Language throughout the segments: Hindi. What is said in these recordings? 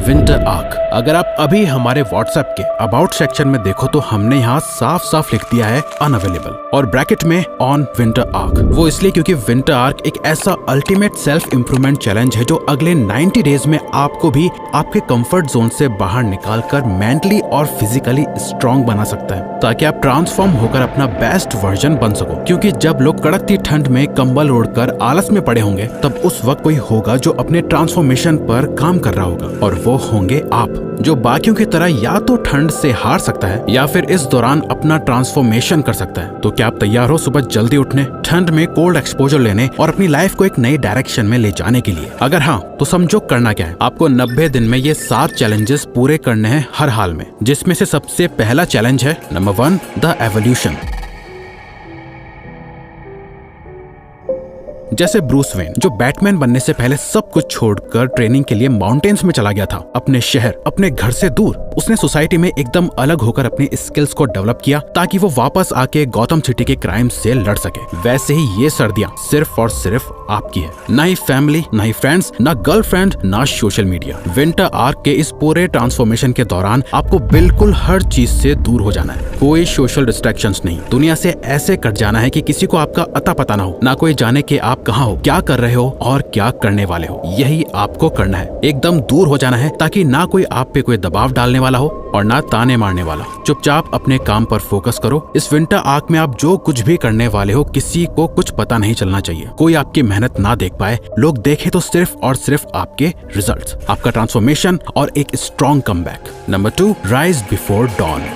Winter arc. अगर आप अभी हमारे व्हाट्सएप के अबाउट सेक्शन में देखो तो हमने यहाँ साफ साफ लिख दिया है अनअवेलेबल और ब्रैकेट में ऑन विंटर आर्क। वो इसलिए क्योंकि विंटर आर्क एक ऐसा अल्टीमेट सेल्फ इंप्रूवमेंट चैलेंज है जो अगले 90 डेज में आपको भी आपके कंफर्ट जोन से बाहर निकालकर मेंटली और फिजिकली स्ट्रांग बना सकता है, ताकि आप ट्रांसफॉर्म होकर अपना बेस्ट वर्जन बन सको। क्योंकि जब लोग कड़कती ठंड में कंबल ओढ़कर आलस में पड़े होंगे, तब उस वक्त कोई होगा जो अपने ट्रांसफॉर्मेशन पर काम कर रहा होगा, और वो होंगे आप, जो बाकियों की तरह या तो ठंड से हार सकता है या फिर इस दौरान अपना ट्रांसफॉर्मेशन कर सकता है। तो क्या आप तैयार हो सुबह जल्दी उठने, ठंड में कोल्ड एक्सपोजर लेने और अपनी लाइफ को एक नई डायरेक्शन में ले जाने के लिए? अगर हाँ, तो समझो करना क्या है। आपको 90 दिन में ये 7 चैलेंजेस पूरे करने हैं हर हाल में, जिसमें से सबसे पहला चैलेंज है नंबर 1, द एवोल्यूशन। जैसे ब्रूस वेन, जो बैटमैन बनने से पहले सब कुछ छोड़कर ट्रेनिंग के लिए माउंटेन्स में चला गया था, अपने शहर, अपने घर से दूर। उसने सोसाइटी में एकदम अलग होकर अपनी स्किल्स को डेवलप किया ताकि वो वापस आके गौतम सिटी के क्राइम से लड़ सके। वैसे ही ये सर्दियां सिर्फ और सिर्फ आपकी है। ना ही फैमिली, ना ही फ्रेंड्स, ना गर्लफ्रेंड, ना सोशल मीडिया। विंटर आर्क के इस पूरे ट्रांसफॉर्मेशन के दौरान आपको बिल्कुल हर चीज से दूर हो जाना है। कोई सोशल डिस्ट्रैक्शंस नहीं। दुनिया से ऐसे कट जाना है कि किसी को आपका अता पता ना हो, ना कोई जाने कि आप कहाँ हो, क्या कर रहे हो और क्या करने वाले हो। यही आपको करना है। एकदम दूर हो जाना है ताकि ना कोई आप पे कोई दबाव डालने वाला हो और ना ताने मारने वाला। चुपचाप अपने काम पर फोकस करो। इस विंटर आर्क में आप जो कुछ भी करने वाले हो, किसी को कुछ पता नहीं चलना चाहिए। कोई आपकी मेहनत ना देख पाए। लोग देखे तो सिर्फ और सिर्फ आपके रिजल्ट्स, आपका ट्रांसफॉर्मेशन और एक strong comeback. Number 2, rise before don.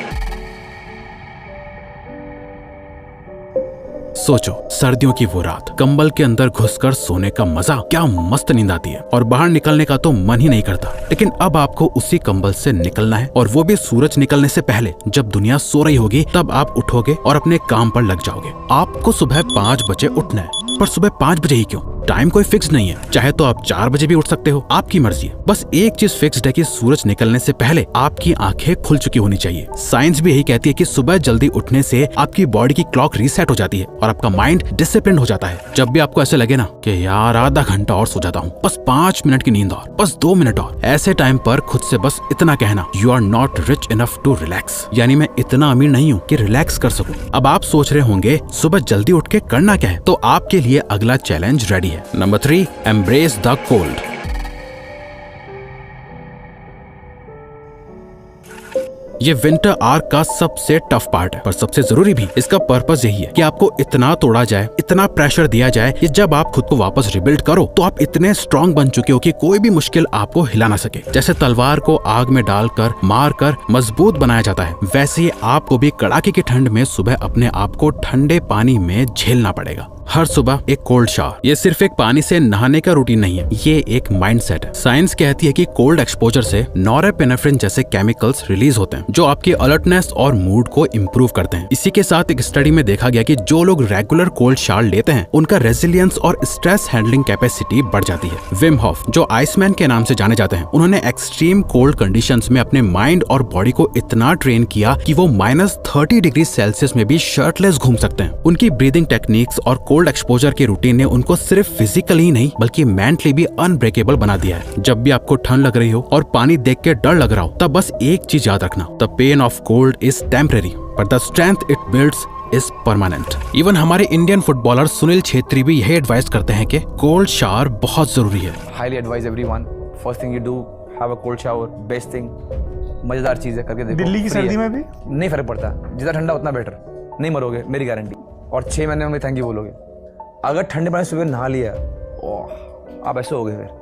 सोचो, सर्दियों की वो रात, कंबल के अंदर घुसकर सोने का मजा, क्या मस्त नींद आती है और बाहर निकलने का तो मन ही नहीं करता। लेकिन अब आपको उसी कंबल से निकलना है, और वो भी सूरज निकलने से पहले। जब दुनिया सो रही होगी तब आप उठोगे और अपने काम पर लग जाओगे। आपको सुबह 5 बजे उठना है, पर सुबह 5 बजे ही क्यों? टाइम कोई फिक्स नहीं है। चाहे तो आप 4 बजे भी उठ सकते हो, आपकी मर्जी है। बस एक चीज फिक्स्ड है कि सूरज निकलने से पहले आपकी आंखें खुल चुकी होनी चाहिए। साइंस भी यही कहती है कि सुबह जल्दी उठने से आपकी बॉडी की क्लॉक रीसेट हो जाती है और आपका माइंड डिसिप्लिन हो जाता है। जब भी आपको ऐसे लगे ना कि यार आधा घंटा और सो जाता हूँ, बस 5 मिनट की नींद और, बस 2 मिनट और, ऐसे टाइम पर खुद से बस इतना कहना, you are not rich enough to relax, यानी मैं इतना अमीर नहीं हूँ कि रिलैक्स कर सकूं। अब आप सोच रहे होंगे सुबह जल्दी उठ के करना क्या है, तो आपके लिए अगला चैलेंज रेडी है। Number 3, embrace the cold. ये विंटर आर्क का सबसे टफ पार्ट है, पर सबसे जरूरी भी। इसका पर्पस यही है कि आपको इतना तोड़ा जाए, इतना प्रेशर दिया जाए कि जब आप खुद को वापस रिबिल्ड करो तो आप इतने स्ट्रांग बन चुके हो कि कोई भी मुश्किल आपको हिला ना सके। जैसे तलवार को आग में डालकर मारकर मजबूत बनाया जाता है, वैसे ही आपको भी कड़ाके की ठंड में सुबह अपने आप को ठंडे पानी में झेलना पड़ेगा। हर सुबह एक कोल्ड शावर। ये सिर्फ एक पानी से नहाने का रूटीन नहीं है, ये एक माइंडसेट है। साइंस कहती है कि कोल्ड एक्सपोजर से नॉरेपेनेफ्रिन जैसे केमिकल्स रिलीज होते हैं, जो आपकी अलर्टनेस और मूड को इम्प्रूव करते हैं। इसी के साथ एक स्टडी में देखा गया कि जो लोग रेगुलर कोल्ड शावर लेते हैं, उनका रेजिलियंस और स्ट्रेस हैंडलिंग कैपेसिटी बढ़ जाती है। विम होफ, जो आइसमैन के नाम से जाने जाते हैं, उन्होंने एक्सट्रीम कोल्ड कंडीशंस में अपने माइंड और बॉडी को इतना ट्रेन किया कि वो -30 डिग्री सेल्सियस में भी शर्टलेस घूम सकते हैं। उनकी ब्रीदिंग टेक्निक्स और कोल्ड एक्सपोजर के रूटीन ने उनको सिर्फ फिजिकली ही नहीं बल्कि मेंटली भी अनब्रेकेबल बना दिया है। जब भी आपको ठंड लग रही हो और पानी देख के डर लग रहा हो, तब बस एक चीज याद रखना, the pain of cold is temporary but the strength it builds is permanent. Even हमारे इंडियन फुटबॉलर सुनील छेत्री भी यही एडवाइस करते हैं कि कोल्ड शावर बहुत जरूरी है। Highly advise everyone, first thing you do have a cold shower, best thing, मजेदार चीज है, करके देखो। दिल्ली की सर्दी में भी नहीं फर्क पड़ता, जितना ठंडा उतना बेटर, नहीं मरोगे मेरी गारंटी, और 6 महीने में थैंक यू बोलोगे। अगर ठंडे पानी सुबह नहा लिया, ओह आप ऐसे हो गए फिर।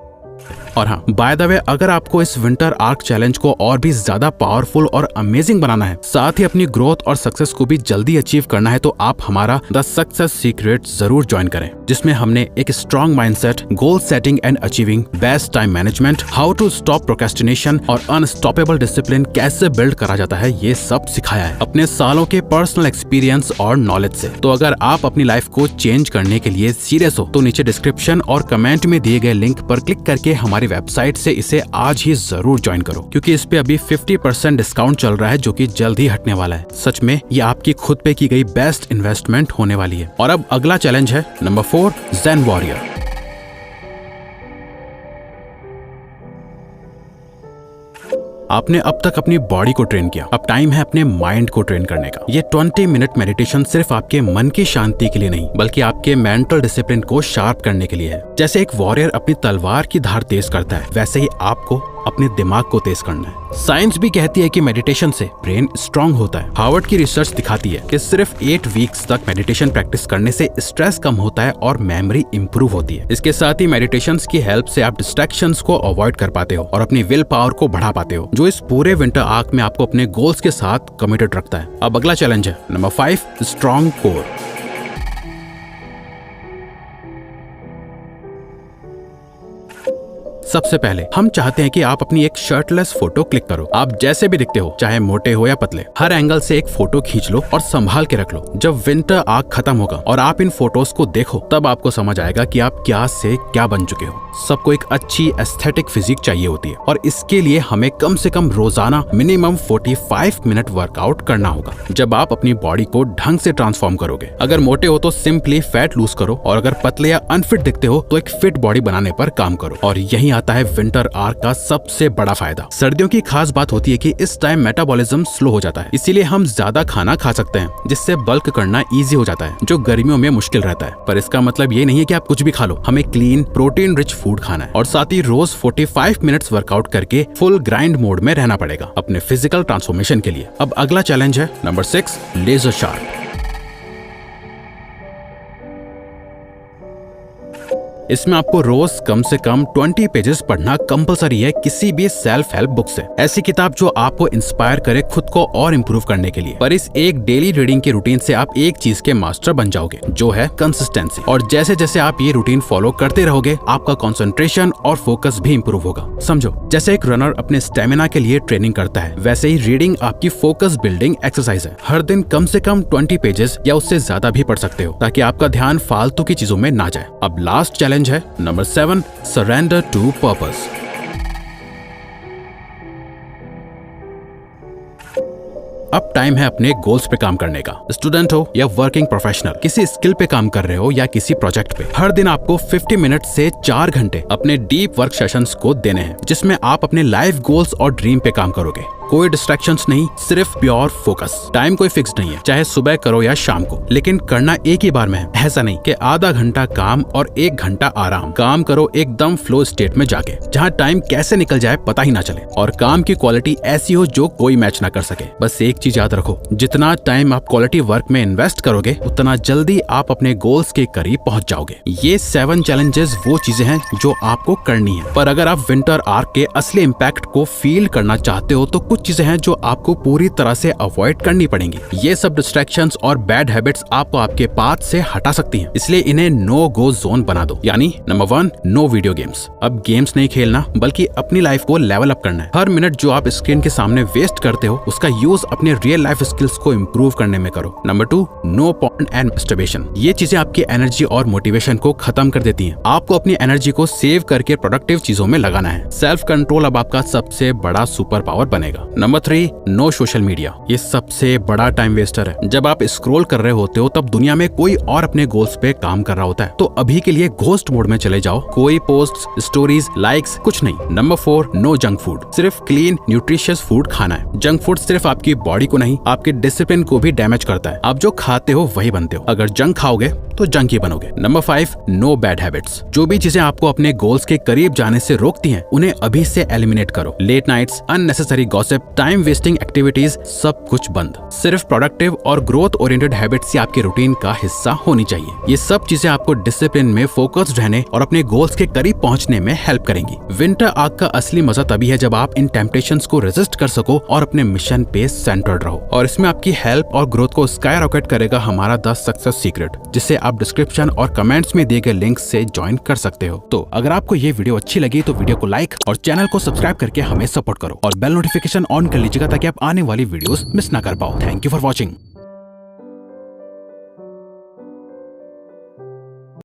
और हाँ, बाय द वे, अगर आपको इस विंटर आर्क चैलेंज को और भी ज्यादा पावरफुल और अमेजिंग बनाना है, साथ ही अपनी ग्रोथ और सक्सेस को भी जल्दी अचीव करना है, तो आप हमारा द सक्सेस सीक्रेट जरूर ज्वाइन करें, जिसमें हमने एक strong mindset, goal setting and achieving, best time management, how to stop procrastination और अनस्टॉपेबल डिसिप्लिन कैसे बिल्ड करा जाता है, ये सब सिखाया है अपने सालों के पर्सनल एक्सपीरियंस और नॉलेज से। तो अगर आप अपनी लाइफ को चेंज करने के लिए सीरियस हो, तो नीचे डिस्क्रिप्शन और कमेंट में दिए गए लिंक पर क्लिक करके हमारी वेबसाइट से इसे आज ही जरूर ज्वाइन करो, क्योंकि इस पे अभी 50% डिस्काउंट चल रहा है, जो कि जल्द ही हटने वाला है। सच में ये आपकी खुद पे की गई बेस्ट इन्वेस्टमेंट होने वाली है। और अब अगला चैलेंज है नंबर 4, ज़ेन वॉरियर। आपने अब तक अपनी बॉडी को ट्रेन किया, अब टाइम है अपने माइंड को ट्रेन करने का। ये 20 मिनट मेडिटेशन सिर्फ आपके मन की शांति के लिए नहीं, बल्कि आपके मेंटल डिसिप्लिन को शार्प करने के लिए है। जैसे एक वॉरियर अपनी तलवार की धार तेज करता है, वैसे ही आपको अपने दिमाग को तेज करना है। साइंस भी कहती है कि मेडिटेशन से ब्रेन स्ट्रांग होता है। हार्वर्ड की रिसर्च दिखाती है कि सिर्फ 8 वीक्स तक मेडिटेशन प्रैक्टिस करने से स्ट्रेस कम होता है और मेमोरी इंप्रूव होती है। इसके साथ ही मेडिटेशंस की हेल्प से आप डिस्ट्रैक्शंस को अवॉइड कर पाते हो और अपनी विल पावर को बढ़ा पाते हो, जो इस पूरे विंटर आर्क में आपको अपने गोल्स के साथ कमिटेड रखता है। अब अगला चैलेंज है नंबर 5, स्ट्रांग कोर। सबसे पहले हम चाहते हैं कि आप अपनी एक शर्टलेस फोटो क्लिक करो। आप जैसे भी दिखते हो, चाहे मोटे हो या पतले, हर एंगल से एक फोटो खींच लो और संभाल के रख लो। जब विंटर आर्क खत्म होगा और आप इन फोटोज को देखो, तब आपको समझ आएगा कि आप क्या से क्या बन चुके हो। सबको एक अच्छी एस्थेटिक फिजिक चाहिए होती है और इसके लिए हमें कम से कम रोजाना मिनिमम 45 मिनट वर्कआउट करना होगा। जब आप अपनी बॉडी को ढंग से ट्रांसफॉर्म करोगे, अगर मोटे हो तो सिंपली फैट लूज करो और अगर पतले या अनफिट दिखते हो तो एक फिट बॉडी बनाने पर काम करो। और यही आता है विंटर आर्क का सबसे बड़ा फायदा। सर्दियों की खास बात होती है कि इस टाइम मेटाबॉलिज्म स्लो हो जाता है, इसीलिए हम ज्यादा खाना खा सकते हैं, जिससे बल्क करना इजी हो जाता है, जो गर्मियों में मुश्किल रहता है। पर इसका मतलब ये नहीं है कि आप कुछ भी खा लो। हमें क्लीन प्रोटीन रिच फूड खाना है और साथ ही रोज 45 मिनट्स वर्कआउट करके फुल ग्राइंड मोड में रहना पड़ेगा अपने फिजिकल ट्रांसफॉर्मेशन के लिए। अब अगला चैलेंज है नंबर 6, लेजर शार्प। इसमें आपको रोज कम से कम 20 पेजेस पढ़ना कंपलसरी है किसी भी सेल्फ हेल्प बुक से। ऐसी किताब जो आपको इंस्पायर करे खुद को और इम्प्रूव करने के लिए। पर इस एक डेली रीडिंग के रूटीन से आप एक चीज के मास्टर बन जाओगे, जो है कंसिस्टेंसी। और जैसे जैसे आप ये रूटीन फॉलो करते रहोगे, आपका कंसंट्रेशन और फोकस भी इम्प्रूव होगा। समझो, जैसे एक रनर अपने स्टेमिना के लिए ट्रेनिंग करता है, वैसे ही रीडिंग आपकी फोकस बिल्डिंग एक्सरसाइज है। हर दिन कम से कम 20 पेजेस या उससे ज्यादा भी पढ़ सकते हो, ताकि आपका ध्यान फालतू की चीजों में ना जाए। अब लास्ट चैलेंज है नंबर 7, सरेंडर टू पर्पस। अब टाइम है अपने गोल्स पे काम करने का। स्टूडेंट हो या वर्किंग प्रोफेशनल, किसी स्किल पे काम कर रहे हो या किसी प्रोजेक्ट पे, हर दिन आपको 50 मिनट से 4 घंटे अपने डीप वर्क सेशंस को देने हैं, जिसमें आप अपने लाइफ गोल्स और ड्रीम पे काम करोगे। कोई डिस्ट्रैक्शंस नहीं, सिर्फ प्योर फोकस। टाइम कोई फिक्स नहीं है, चाहे सुबह करो या शाम को, लेकिन करना एक ही बार में है। ऐसा नहीं कि आधा घंटा काम और 1 घंटा आराम। काम करो एकदम फ्लो स्टेट में जाके, जहाँ टाइम कैसे निकल जाए पता ही ना चले, और काम की क्वालिटी ऐसी हो जो कोई मैच ना कर सके। बस एक चीज याद रखो, जितना टाइम आप क्वालिटी वर्क में इन्वेस्ट करोगे, उतना जल्दी आप अपने गोल्स के करीब पहुंच जाओगे। ये 7 चैलेंजेस वो चीजें हैं जो आपको करनी है। पर अगर आप विंटर आर्क के असली इम्पैक्ट को फील करना चाहते हो, तो चीजें हैं जो आपको पूरी तरह से अवॉइड करनी पड़ेंगी। ये सब डिस्ट्रैक्शंस और बैड हैबिट्स आपको आपके पाथ से हटा सकती हैं, इसलिए इन्हें नो गो जोन बना दो। यानी नंबर 1, नो वीडियो गेम्स। अब गेम्स नहीं खेलना, बल्कि अपनी लाइफ को लेवल अप करना है। हर मिनट जो आप स्क्रीन के सामने वेस्ट करते हो, उसका यूज अपने रियल लाइफ स्किल्स को इम्प्रूव करने में करो। Number 2, no porn and masturbation. ये चीजें आपकी एनर्जी और मोटिवेशन को खत्म कर देती हैं। आपको अपनी एनर्जी को सेव करके प्रोडक्टिव चीजों में लगाना है। सेल्फ कंट्रोल अब आपका सबसे बड़ा सुपर पावर बनेगा। Number 3, no social media. ये सबसे बड़ा टाइम वेस्टर है। जब आप स्क्रॉल कर रहे होते हो, तब दुनिया में कोई और अपने गोल्स पे काम कर रहा होता है, तो अभी के लिए घोस्ट मोड में चले जाओ। कोई पोस्ट, स्टोरीज, लाइक्स कुछ नहीं। Number 4, no junk food. सिर्फ क्लीन न्यूट्रिशियस फूड खाना है। जंक फूड सिर्फ आपकी बॉडी को नहीं, आपके डिसिप्लिन को भी डैमेज करता है। आप जो खाते हो वही बनते हो। अगर जंक खाओगे तो जंक ही बनोगे। Number 5, no bad habits. जो भी चीजें आपको अपने गोल्स के करीब जाने से रोकती हैं, उन्हें अभी से एलिमिनेट करो। Late nights, unnecessary gossip, time wasting activities, सब कुछ बंद। सिर्फ प्रोडक्टिव और ग्रोथ ओरिएंटेड हैबिट्स ही आपके रूटीन का हिस्सा होनी चाहिए। ये सब चीजें आपको डिसिप्लिन में फोकस्ड रहने और अपने गोल्स के करीब पहुंचने में हेल्प करेंगी। विंटर आर्क का असली मजा तभी है जब आप इन टेम्पटेशंस को रेजिस्ट कर सको और अपने मिशन पे सेंटर्ड रहो। और इसमें आपकी हेल्प और ग्रोथ को स्काई रॉकेट करेगा हमारा 10 सक्सेस सीक्रेट, जिसे आप डिस्क्रिप्शन और कमेंट्स में दिए गए लिंक से ज्वाइन कर सकते हो। तो अगर आपको ये वीडियो अच्छी लगी तो वीडियो को लाइक और चैनल को सब्सक्राइब करके हमें सपोर्ट करो और बेल नोटिफिकेशन ऑन कर लीजिएगा, ताकि आप आने वाली वीडियोस मिस ना कर पाओ। Thank you for watching.